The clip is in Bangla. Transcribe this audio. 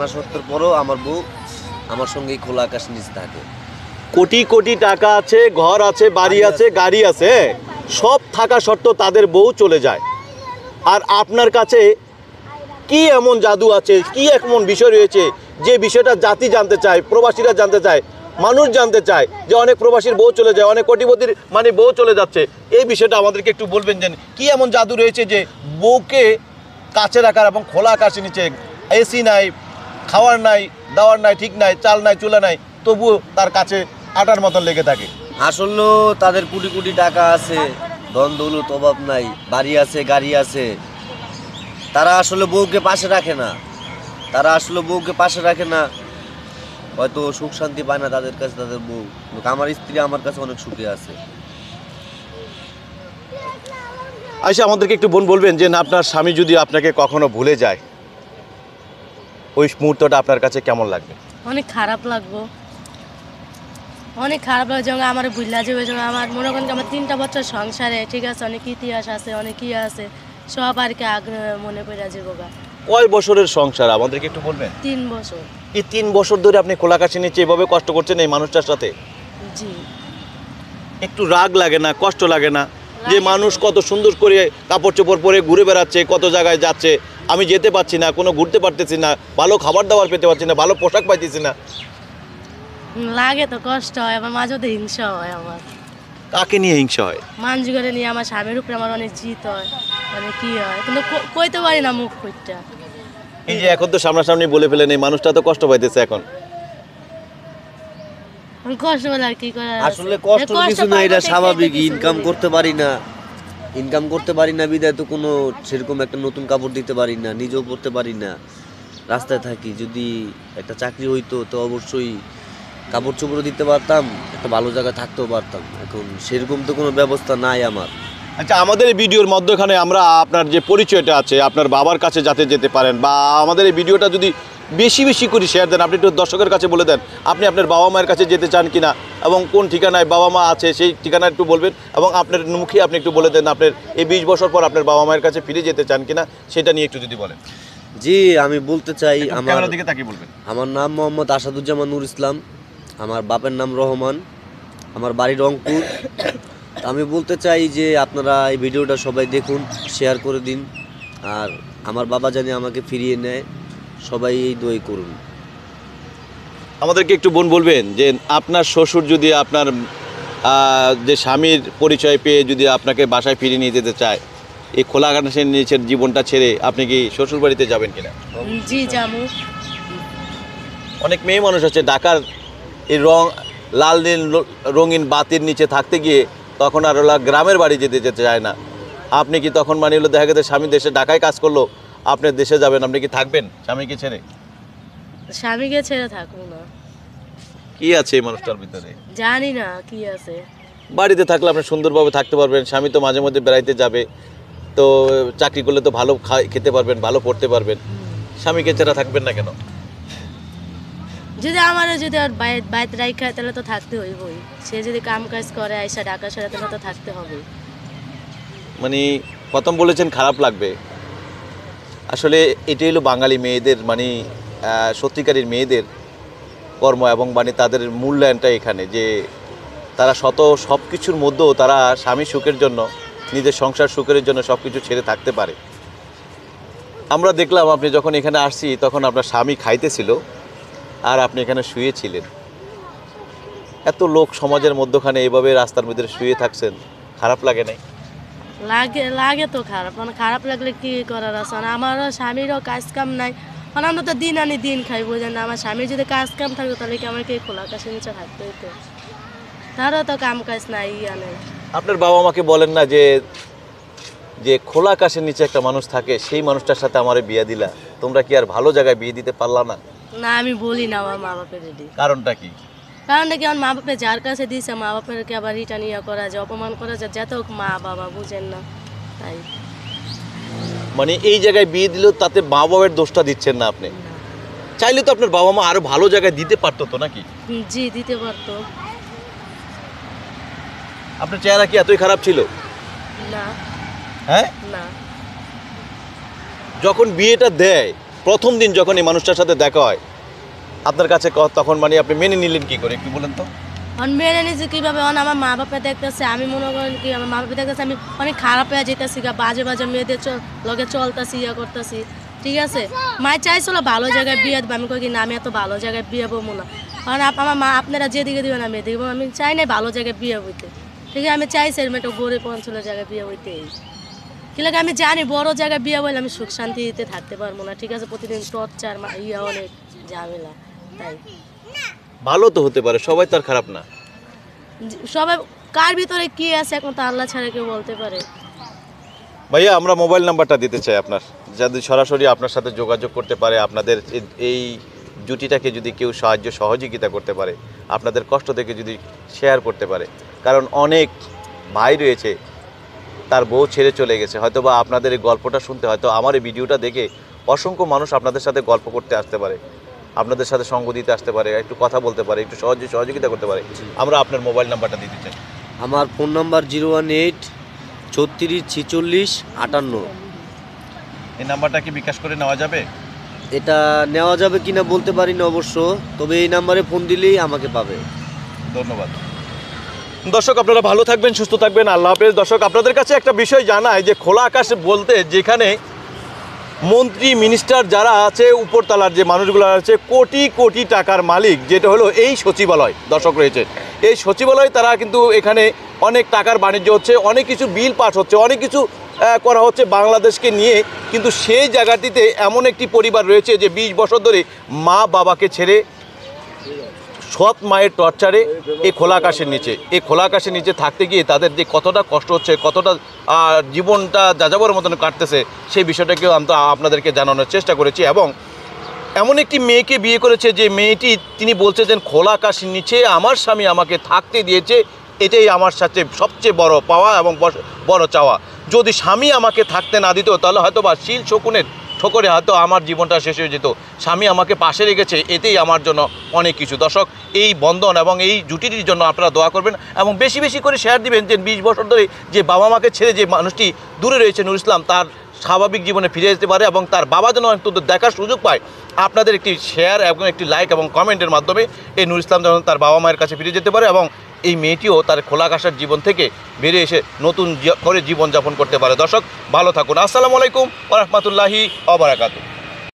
না সত্ত্বের পরও আমার বউ আমার সঙ্গেই খোলা আকাশ নিচে থাকে। কোটি কোটি টাকা আছে, ঘর আছে, বাড়ি আছে, গাড়ি আছে, সব থাকা সত্ত্বেও তাদের বউ চলে যায়। আর আপনার কাছে কি এমন জাদু আছে, কি এমন বিষয় রয়েছে যে বিষয়টা জাতি জানতে চায়, প্রবাসীরা জানতে চায়, মানুষ জানতে চায় যে অনেক প্রবাসীর বউ চলে যায়, অনেক কোটিপতির মানে বউ চলে যাচ্ছে। এই বিষয়টা আমাদেরকে একটু বলবেন যে কি এমন জাদু রয়েছে যে বউকে কাছে রাখার এবং খোলা আকাশের নিচে, এসি নাই, খাওয়ার নাই, দাওয়ার নাই, ঠিক নাই, চাল নাই, চুলা নাই, তবুও তার কাছে আটার মতন লেগে থাকে। আসলেও তাদের কোটি কোটি টাকা আছে, ধন দৌলত অভাব নাই, বাড়ি আছে, গাড়ি আছে, তারা আসলে বউকে পাশে রাখে না। হয়তো সুখ শান্তি পায় না তাদের কাছে তাদের বউ। কিন্তু আমার স্ত্রী আমার কাছে অনেক সুখে আছে। আচ্ছা, আমাদেরকে একটু বলবেন যে না, আপনার স্বামী যদি আপনাকে কখনো ভুলে যায়, ওই মুহূর্তটা আপনার কাছে কেমন লাগবে? অনেক খারাপ লাগবে, যখন আমার ভুলা যাবে। যখন আমার মনে করেন আমার 3টা বছর সংসারে, ঠিক আছে, অনেক ইতিহাস আছে, অনেক আছে, সব আর কি আগ্রহ মনে পড়ে যাবো। কয় বছরের সংসার আমাদেরকে একটু বলবেন? 3 বছর। এই 3 বছর ধরে আপনি খোলাকাশি নিচে এভাবে কষ্ট করছেন এই মানুষটার সাথে? জি। একটু রাগ লাগে না, কষ্ট লাগে না যে মানুষ কত সুন্দর করে কাপড় চোপড় পরে ঘুরে বেড়াচ্ছে, কত জায়গায় যাচ্ছে, আমি যেতে পারছি না, কোনো ঘুরতে পারতেছি না, ভালো খাবার দাবার পেতে পারছি না, ভালো পোশাক পাইতেছি না? লাগে তো, কষ্ট হয়, আমার মাঝে তো হিংসা হয়। আমার কাকে নিয়ে হিংসা হয়? মানুষ করে নিয়ে, আমার স্বামীর উপরে আমার অনেক জিত হয়, মানে কি হয়, কিন্তু কইতে পারি না মুখ ফুটটা। এই যে এখন তো সামনাসামনি বলে ফেলেন, এই মানুষটা তো কষ্ট পাইতেছে এখন। কষ্ট বলে আর কি করার আছে? আসলে কষ্ট কিছু না, এটা স্বাভাবিক। ইনকাম করতে পারি না বিদায় তো কোনো সেরকম একটা নতুন কাপড় দিতে পারি না, নিজেও পরতে পারি না, রাস্তায় থাকি। যদি একটা চাকরি হইতো তো অবশ্যই কাপড় চোপড়ও দিতে পারতাম, একটা ভালো জায়গায় থাকতেও পারতাম। এখন সেরকম তো কোনো ব্যবস্থা নাই আমার। আচ্ছা, আমাদের এই ভিডিওর মধ্যখানে আমরা আপনার যে পরিচয়টা আছে, আপনার বাবার কাছে যাতে যেতে পারেন, বা আমাদের এই ভিডিওটা যদি বেশি বেশি করে শেয়ার দেন, আপনি একটু দর্শকের কাছে বলে দেন আপনি আপনার বাবা মায়ের কাছে যেতে চান কিনা, এবং কোন ঠিকানায় বাবা মা আছে সেই ঠিকানা একটু বলবেন, এবং আপনার মুখে আপনি একটু বলে দেন আপনার এই 20 বছর পর আপনার বাবা মায়ের কাছে ফিরে যেতে চান কিনা, সেটা নিয়ে একটু যদি বলেন। জি, আমি বলতে চাই, আমার দিকে তাকিয়ে বলবেন। আমার নাম মোহাম্মদ আসাদুজ্জামান নুর ইসলাম, আমার বাপের নাম রহমান, আমার বাড়ি রংপুর। আমি বলতে চাই যে আপনারা এই ভিডিওটা সবাই দেখুন, শেয়ার করে দিন, আর আমার বাবা জানি আমাকে ফিরিয়ে নেয়, সবাই এই দোয়াই করুন। আমাদেরকে একটু বলবেন যে আপনার শ্বশুর যদি আপনার যে স্বামীর পরিচয় পেয়ে যদি আপনাকে বাসায় ফিরিয়ে নিয়ে যেতে চায়, এই খোলা আকাশের নিচের জীবনটা ছেড়ে আপনি কি শ্বশুর বাড়িতে যাবেন কিনা? জি, যাবো। অনেক মেয়ে মানুষ আছে ঢাকার এই লাল নীল রঙিন বাতির নিচে থাকতে গিয়ে তখন আর ওরা গ্রামের বাড়ি যেতে চায় না। আপনি কি তখন মানে হলো দেখা গেছে স্বামী দেশে ঢাকায় কাজ করলো, আপনি দেশে যাবেন, আপনি কি থাকবেন স্বামীকে ছেড়ে? স্বামীকে ছেড়ে থাকবো না। কি আছে এই মানুষটার ভিতরে জানি না কি আছে। বাড়িতে থাকলে আপনি সুন্দরভাবে থাকতে পারবেন, স্বামী তো মাঝে মধ্যে বেড়াইতে যাবে, তো চাকরি করলে তো ভালো খেতে পারবেন, ভালো পড়তে পারবেন, স্বামীকে ছেড়ে থাকবেন না কেন? যদি আমার যদি আর বাইরে রাখা তাহলে তো থাকতে হইবই। সে যদি কাম কাজ করে আইসা ঢাকা সারা তাহলে তো থাকতে হবে। মানে প্রথম বলেছেন খারাপ লাগবে, আসলে এটাই হলো বাঙালি মেয়েদের মানে সত্যিকারের মেয়েদের কর্ম, এবং মানে তাদের মূল্যায়নটা এখানে যে তারা সব কিছুর মধ্যেও তারা স্বামী সুখের জন্য, নিজের সংসার সুখের জন্য সব কিছু ছেড়ে থাকতে পারে। আমরা দেখলাম আপনি যখন এখানে আসছি তখন আপনার স্বামী খাইতেছিল আর আপনি এখানে শুয়েছিলেন। এত লোক সমাজের মধ্যখানে এভাবে রাস্তার মধ্যে শুয়ে থাকছেন, খারাপ লাগে নাই? লাগে তো খারাপ, মানে খারাপ লাগলে কি করার আছে। আমারও স্বামীরও কাজ কাম নাই, মানে আমরা তো দিন আনি দিন খাই, বুঝেন না। আমার স্বামীর যদি কাজ কাম থাকতো তাহলে কি আমার কি খোলা আকাশের নিচে থাকতে হইতো? তারও তো কাম কাজ নাই, নেই। আপনার বাবা মাকে বলেন না যে যে খোলা আকাশের নিচে একটা মানুষ থাকে, সেই মানুষটার সাথে আমারে বিয়ে দিলা, তোমরা কি আর ভালো জায়গায় বিয়ে দিতে পারলা না? না, আমি বলি না আমার মা বাপের রেডি। কারণটা কি? কারণটা কি, আমার মা বাপে যার কাছে দিয়েছে মা বাপেরকে আবার রিটার্ন করা যায়, অপমান করা যায়, যত মা বাবা বুঝেন না তাই। মানে এই জায়গায় বিয়ে দিলেও তাতে মা বাবার দোষটা দিচ্ছেন না আপনি? চাইলে তো আপনার বাবা মা আরো ভালো জায়গায় দিতে পারতো তো নাকি? জি, দিতে পারতো। আপনার চেহারা কি এতই খারাপ ছিল? না। হ্যাঁ, না। যখন বিয়েটা দেয় প্রথম দিন যখন এই মানুষটার সাথে দেখা হয় আপনার কাছে তখন মানে আপনি মেনে নিলেন কি করে একটু বলেন তো? মেনে নিয়েছি কীভাবে আমার মা বাপে দেখতেছে, আমি মনে করেন কি আমার মা বাপে দেখতেছে আমি অনেক খারাপ হয়ে যেতেছি, বাজে বাজে মেয়েদের লগে চলতেছি, ইয়ে করতেছি, ঠিক আছে। মায় চাইছিল ভালো জায়গায় বিয়ে দেবো, আমি কই কি না আমি এত ভালো জায়গায় বিয়ে বলবো না, কারণ আমার মা আপনারা যেদিকে দিবেন আমি এদিকে আমি চাই না ভালো জায়গায় বিয়ে হইতে, ঠিক আছে। আমি চাইছি এরকম একটা গরিব অঞ্চলের জায়গায় বিয়ে হইতে, কি লাগে আমি জানি বড় জায়গায় বিয়ে বলে আমি সুখ শান্তিতে থাকতে পারবো না, ঠিক আছে। প্রতিদিন টর্চার ইয়ে অনেক ঝামেলা, তাই ভালো তো হতে পারে, সবাই তো আর খারাপ না। সবাই কার ভিতরে কি আছে এখন তো আল্লাহ ছাড়া কেউ বলতে পারে। ভাইয়া আমরা মোবাইল নাম্বারটা দিতে চাই আপনার, যাতে সরাসরি আপনার সাথে যোগাযোগ করতে পারে, আপনাদের এই জুটিটাকে যদি কেউ সাহায্য সহযোগিতা করতে পারে, আপনাদের কষ্ট থেকে যদি শেয়ার করতে পারে, কারণ অনেক ভাই রয়েছে তার বউ ছেড়ে চলে গেছে, হয়তো বা আপনাদের এই গল্পটা শুনতে, হয়তো আমার এই ভিডিওটা দেখে অসংখ্য মানুষ আপনাদের সাথে গল্প করতে আসতে পারে, আপনাদের সাথে সঙ্গ দিতে আসতে পারে, একটু কথা বলতে পারে, একটু সহযোগিতা করতে পারে। আমরা আপনার মোবাইল নাম্বারটা দিতে চাই। আমার ফোন নাম্বার 018 36 46 58। এই নাম্বারটা কি বিকাশ করে নেওয়া যাবে? এটা নেওয়া যাবে কিনা বলতে পারি না অবশ্য, তবে এই নাম্বারে ফোন দিলেই আমাকে পাবে। ধন্যবাদ। দর্শক আপনারা ভালো থাকবেন, সুস্থ থাকবেন, আল্লাহ হাফেজ। দর্শক আপনাদের কাছে একটা বিষয় জানায় যে খোলা আকাশে বলতে যেখানে মন্ত্রী মিনিস্টার যারা আছে, উপরতলার যে মানুষগুলো আছে, কোটি কোটি টাকার মালিক, যেটা হলো এই সচিবালয় দর্শক রয়েছে, এই সচিবালয় তারা কিন্তু এখানে অনেক টাকার বাণিজ্য হচ্ছে, অনেক কিছু বিল পাস হচ্ছে, অনেক কিছু করা হচ্ছে বাংলাদেশকে নিয়ে, কিন্তু সেই জায়গাটিতে এমন একটি পরিবার রয়েছে যে 20 বছর ধরে মা বাবাকে ছেড়ে সৎ মায়ের টর্চারে এই খোলা আকাশের নিচে থাকতে গিয়ে তাদের যে কতটা কষ্ট হচ্ছে, কতটা জীবনটা যাযাবরের মতন কাটতেছে, সেই বিষয়টাকেও আমরা আপনাদেরকে জানানোর চেষ্টা করেছি। এবং এমন একটি মেয়েকে বিয়ে করেছে যে মেয়েটি তিনি বলছে যে খোলা আকাশের নিচে আমার স্বামী আমাকে থাকতে দিয়েছে, এটাই আমার সাথে সবচেয়ে বড় পাওয়া এবং বড় চাওয়া। যদি স্বামী আমাকে থাকতে না দিত তাহলে হয়তো বা শিল শকুনের ঠোকরে হয়তো আমার জীবনটা শেষ হয়ে যেত। স্বামী আমাকে পাশে রেখেছে, এতেই আমার জন্য অনেক কিছু। দর্শক এই বন্ধন এবং এই জুটিটির জন্য আপনারা দোয়া করবেন এবং বেশি বেশি করে শেয়ার দিবেন, যে 20 বছর ধরে যে বাবা মাকে ছেড়ে যে মানুষটি দূরে রয়েছে নুর ইসলাম, তার স্বাভাবিক জীবনে ফিরে যেতে পারে এবং তার বাবা যেন অন্তত দেখার সুযোগ পায়। আপনাদের একটি শেয়ার এবং একটি লাইক এবং কমেন্টের মাধ্যমে এই নুর ইসলাম যেন তার বাবা মায়ের কাছে ফিরে যেতে পারে এবং এই মেয়েটিও তার খোলা আকাশের জীবন থেকে বেরিয়ে এসে নতুন করে জীবনযাপন করতে পারে। দর্শক ভালো থাকুন। আসসালামু আলাইকুম ওয়া রাহমাতুল্লাহি ওয়া বারাকাতুহু।